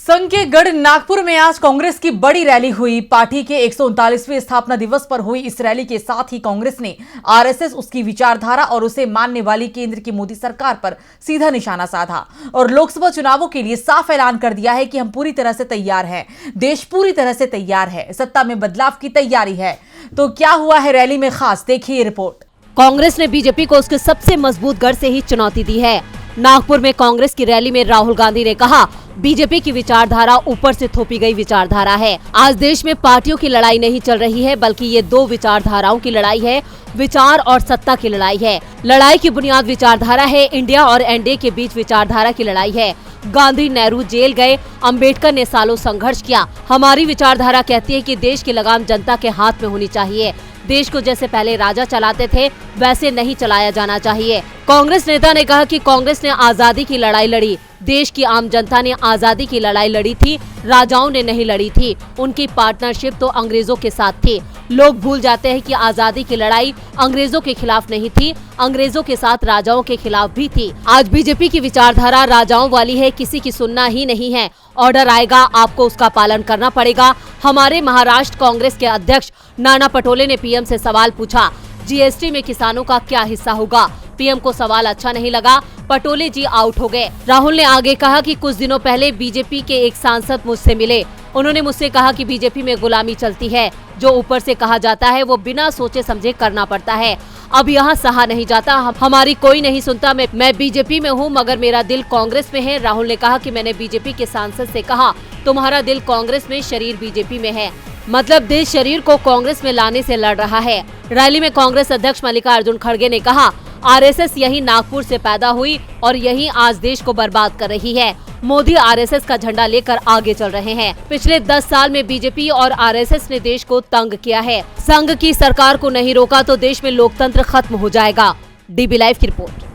संघ के गढ़ नागपुर में आज कांग्रेस की बड़ी रैली हुई। पार्टी के 139वें स्थापना दिवस पर हुई इस रैली के साथ ही कांग्रेस ने आरएसएस, उसकी विचारधारा और उसे मानने वाली केंद्र की मोदी सरकार पर सीधा निशाना साधा और लोकसभा चुनावों के लिए साफ ऐलान कर दिया है कि हम पूरी तरह से तैयार हैं, देश पूरी तरह से तैयार है, सत्ता में बदलाव की तैयारी है। तो क्या हुआ है रैली में खास, देखिए रिपोर्ट। कांग्रेस ने बीजेपी को उसके सबसे मजबूत गढ़ से ही चुनौती दी है। नागपुर में कांग्रेस की रैली में राहुल गांधी ने कहा, बीजेपी की विचारधारा ऊपर से थोपी गई विचारधारा है। आज देश में पार्टियों की लड़ाई नहीं चल रही है, बल्कि ये दो विचारधाराओं की लड़ाई है, विचार और सत्ता की लड़ाई है। लड़ाई की बुनियाद विचारधारा है, इंडिया और एनडीए के बीच विचारधारा की लड़ाई है। गांधी नेहरू जेल गए, अंबेडकर ने सालों संघर्ष किया। हमारी विचारधारा कहती है कि देश की लगाम जनता के हाथ में होनी चाहिए। देश को जैसे पहले राजा चलाते थे वैसे नहीं चलाया जाना चाहिए। कांग्रेस नेता ने कहा कि कांग्रेस ने आजादी की लड़ाई लड़ी, देश की आम जनता ने आजादी की लड़ाई लड़ी थी, राजाओं ने नहीं लड़ी थी। उनकी पार्टनरशिप तो अंग्रेजों के साथ थी। लोग भूल जाते हैं कि आजादी की लड़ाई अंग्रेजों के खिलाफ नहीं थी, अंग्रेजों के साथ राजाओं के खिलाफ भी थी। आज बीजेपी की विचारधारा राजाओं वाली है, किसी की सुनना ही नहीं है। ऑर्डर आएगा, आपको उसका पालन करना पड़ेगा। हमारे महाराष्ट्र कांग्रेस के अध्यक्ष नाना पटोले ने पीएम से सवाल पूछा, जीएसटी में किसानों का क्या हिस्सा होगा? पीएम को सवाल अच्छा नहीं लगा, पटोले जी आउट हो गए। राहुल ने आगे कहा कि कुछ दिनों पहले बीजेपी के एक सांसद मुझसे मिले। उन्होंने मुझसे कहा कि बीजेपी में गुलामी चलती है, जो ऊपर से कहा जाता है वो बिना सोचे समझे करना पड़ता है। अब यहाँ सहा नहीं जाता, हमारी कोई नहीं सुनता। मैं बीजेपी में हूँ मगर मेरा दिल कांग्रेस में है। राहुल ने कहा कि मैंने बीजेपी के सांसद से कहा, तुम्हारा दिल कांग्रेस में, शरीर बीजेपी में है। मतलब देश शरीर को कांग्रेस में लाने से लड़ रहा है। रैली में कांग्रेस अध्यक्ष मल्लिकार्जुन खड़गे ने कहा, आरएसएस यही नागपुर से पैदा हुई और यही आज देश को बर्बाद कर रही है। मोदी आरएसएस का झंडा लेकर आगे चल रहे हैं। पिछले 10 साल में बीजेपी और आरएसएस ने देश को तंग किया है। संघ की सरकार को नहीं रोका तो देश में लोकतंत्र खत्म हो जाएगा। डीबी लाइव की रिपोर्ट।